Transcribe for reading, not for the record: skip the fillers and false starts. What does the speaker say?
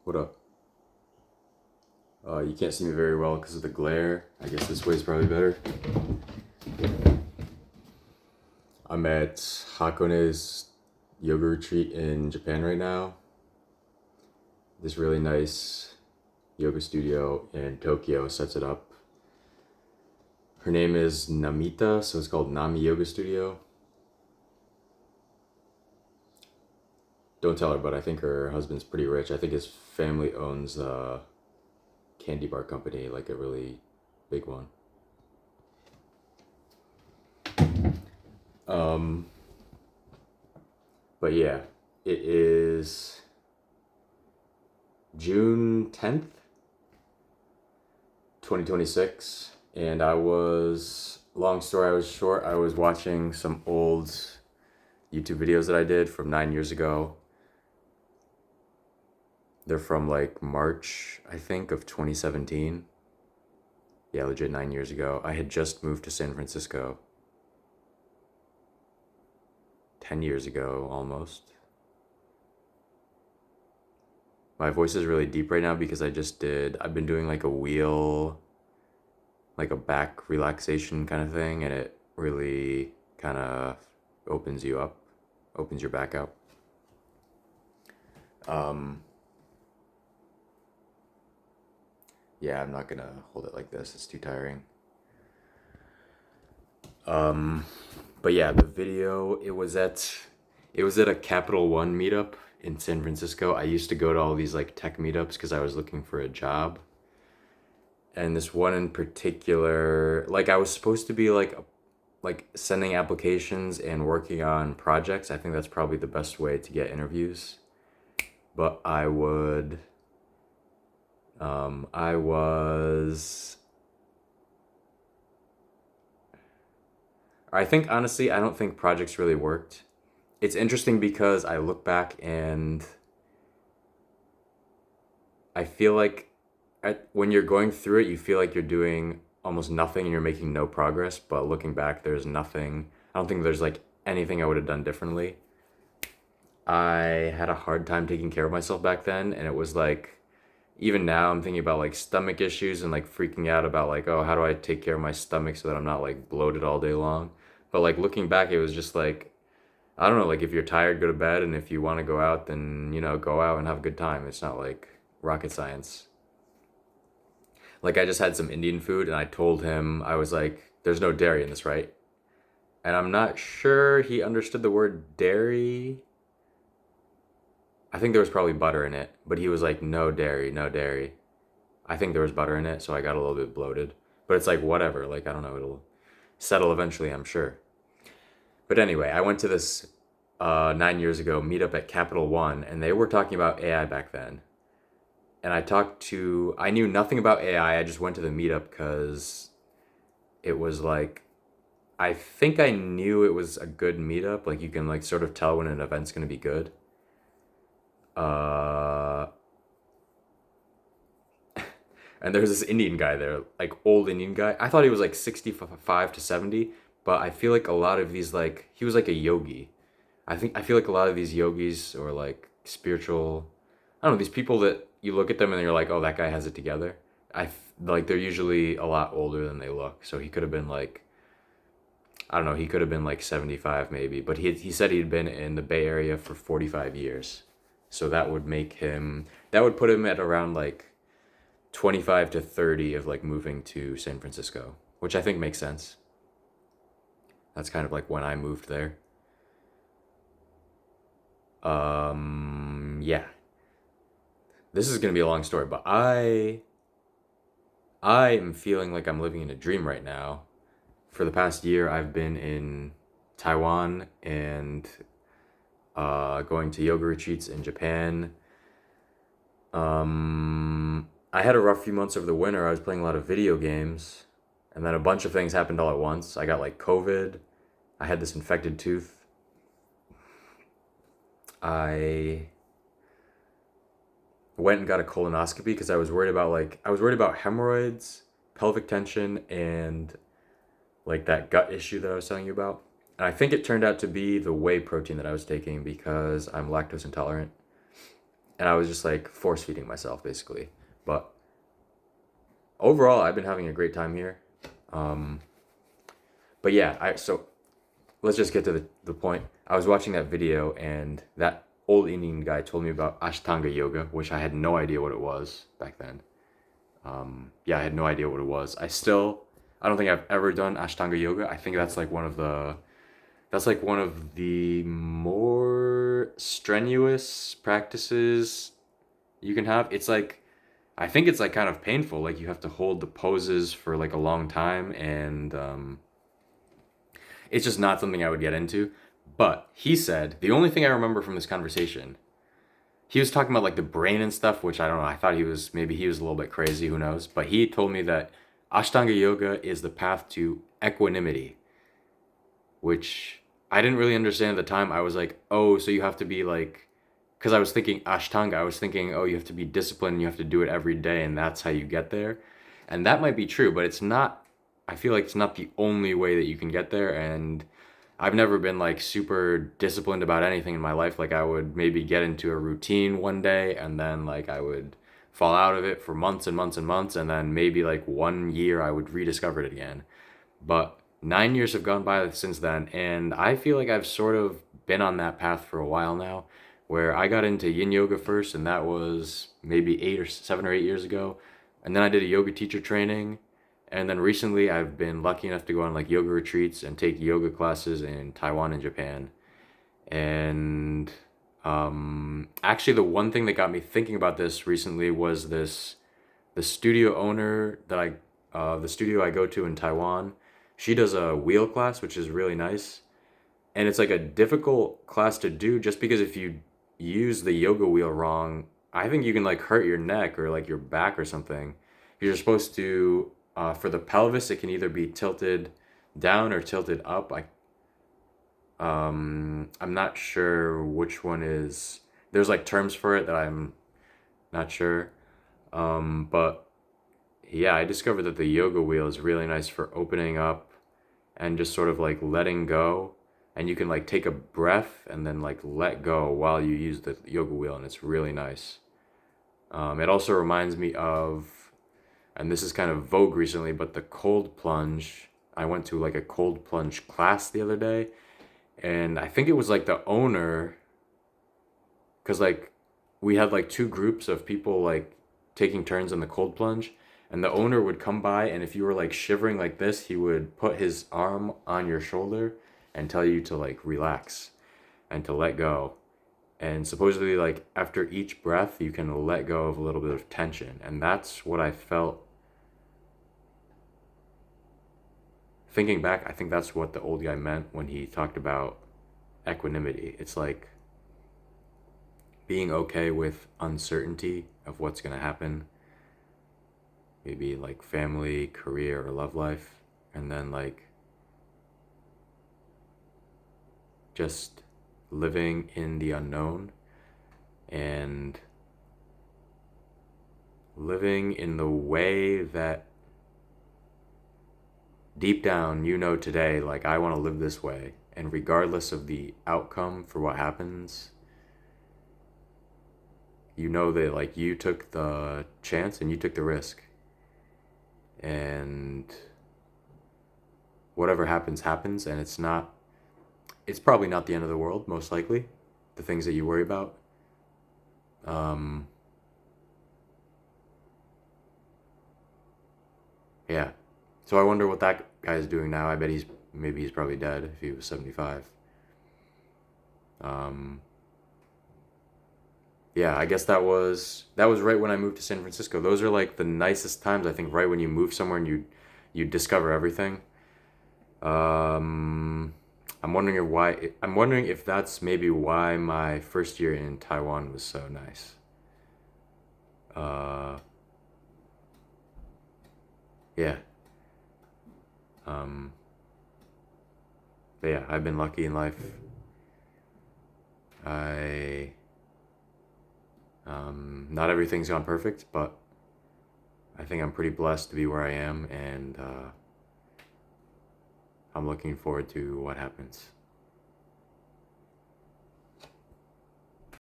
What up? You can't see me very well because of the glare. I guess this way is probably better. I'm at Hakone's yoga retreat in Japan right now. This really nice yoga studio in Tokyo sets it up. Her name is Namita, so it's called Nami Yoga Studio. Don't tell her, but I think her husband's pretty rich. I think his family owns a candy bar company, like a really big one. Um, but yeah, it is June 10th, 2026, and long story I was short, I was watching some old YouTube videos that I did from 9 years ago. They're from like March, I think, of 2017. Yeah, legit 9 years ago. I had just moved to San Francisco 10 years ago almost. My voice is really deep right now because I've been doing like a wheel, like a back relaxation kind of thing, and it really kind of opens you up, opens your back up. Um, yeah, I'm not gonna hold it like this, it's too tiring. Um, but yeah, the video, it was at a Capital One meetup in San Francisco. I used to go to all these like tech meetups because I was looking for a job. And this one in particular, like I was supposed to be like sending applications and working on projects. I think that's probably the best way to get interviews. But I was, I think honestly, I don't think projects really worked. It's interesting because I look back and I feel like when you're going through it, you feel like you're doing almost nothing and you're making no progress. But looking back, there's nothing. I don't think there's like anything I would have done differently. I had a hard time taking care of myself back then, and it was like, even now, I'm thinking about like stomach issues and like freaking out about like, oh, how do I take care of my stomach so that I'm not like bloated all day long? But like looking back, it was just like, I don't know, like if you're tired, go to bed, and if you want to go out, then go out and have a good time. It's not like rocket science. Like I just had some Indian food and I told him, I was like, there's no dairy in this, right? And I'm not sure he understood the word dairy. I think there was probably butter in it, but he was like, no dairy, no dairy. I think there was butter in it, so I got a little bit bloated. But it's like whatever, like I don't know, it'll settle eventually, I'm sure. But anyway, I went to this 9 years ago meetup at Capital One, and they were talking about AI back then. And I knew nothing about AI. I just went to the meetup because it was like, I think I knew it was a good meetup. Like you can like sort of tell when an event's gonna be good. Uh, and there's this Indian guy there, like old Indian guy. I thought he was like 65 to 70, but I feel like a lot of these like he was like a yogi. I feel like a lot of these yogis or like spiritual, I don't know, these people that you look at them and you're like, oh, that guy has it together. Like they're usually a lot older than they look. So he could have been like, I don't know, he could have been like 75 maybe, but he said he'd been in the Bay Area for 45 years. So that would put him at around like 25 to 30 of like moving to San Francisco, which I think makes sense. That's kind of like when I moved there. Yeah. This is going to be a long story, but I am feeling like I'm living in a dream right now. For the past year, I've been in Taiwan and going to yoga retreats in Japan. I had a rough few months over the winter. I was playing a lot of video games, and then a bunch of things happened all at once. I got like COVID. I had this infected tooth. I went and got a colonoscopy because I was worried about hemorrhoids, pelvic tension, and like that gut issue that I was telling you about. And I think it turned out to be the whey protein that I was taking because I'm lactose intolerant. and I was just like force feeding myself basically. But overall, I've been having a great time here. Um, but yeah, I so let's just get to the point. I was watching that video, and that old Indian guy told me about ashtanga yoga, which I had no idea what it was back then. Yeah, I had no idea what it was. I don't think I've ever done ashtanga yoga. I think that's like one of the more strenuous practices you can have. It's like, I think it's like kind of painful. Like you have to hold the poses for like a long time, and it's just not something I would get into. But he said the only thing I remember from this conversation, he was talking about like the brain and stuff, which I don't know. I thought maybe he was a little bit crazy. Who knows? But he told me that Ashtanga yoga is the path to equanimity, which I didn't really understand at the time. I was like, oh, so you have to be like, because I was thinking Ashtanga, I was thinking, oh, you have to be disciplined, you have to do it every day, and that's how you get there. And that might be true, but it's not, I feel like it's not the only way that you can get there. And I've never been like super disciplined about anything in my life. Like I would maybe get into a routine one day and then like I would fall out of it for months and months and months. And then maybe like 1 year I would rediscover it again. But 9 years have gone by since then, and I feel like I've sort of been on that path for a while now, where I got into yin yoga first, and that was maybe 7 or 8 years ago. And then I did a yoga teacher training. And then recently I've been lucky enough to go on like yoga retreats and take yoga classes in Taiwan and Japan. And actually, the one thing that got me thinking about this recently was the studio owner the studio I go to in Taiwan. She does a wheel class, which is really nice. And it's like a difficult class to do just because if you use the yoga wheel wrong, I think you can like hurt your neck or like your back or something. You're supposed to, for the pelvis, it can either be tilted down or tilted up. I'm not sure which one is. There's like terms for it that I'm not sure. But yeah, I discovered that the yoga wheel is really nice for opening up and just sort of like letting go. And you can like take a breath and then like let go while you use the yoga wheel, and it's really nice. It also reminds me of, and this is kind of vogue recently, but the cold plunge. I went to like a cold plunge class the other day, and I think it was like the owner, because like we had like two groups of people like taking turns in the cold plunge, and the owner would come by, and if you were like shivering like this, he would put his arm on your shoulder and tell you to like relax and to let go. And supposedly like after each breath you can let go of a little bit of tension, and that's what I felt. Thinking back, I think that's what the old guy meant when he talked about equanimity. It's like being okay with uncertainty of what's going to happen, maybe like family, career, or love life, and then like just living in the unknown and living in the way that deep down you know today, like I want to live this way, and regardless of the outcome for what happens, you know that like you took the chance and you took the risk, and whatever happens happens, and it's probably not the end of the world, most likely, the things that you worry about. um yeah, so I wonder what that guy's doing now. I bet he's probably dead if he was 75. um yeah, I guess that was right when I moved to San Francisco. Those are like the nicest times, I think, right when you move somewhere and you discover everything. um I'm wondering if that's maybe why my first year in Taiwan was so nice. uh yeah. um but yeah, I've been lucky in life. I Not everything's gone perfect, but I think I'm pretty blessed to be where I am, and I'm looking forward to what happens.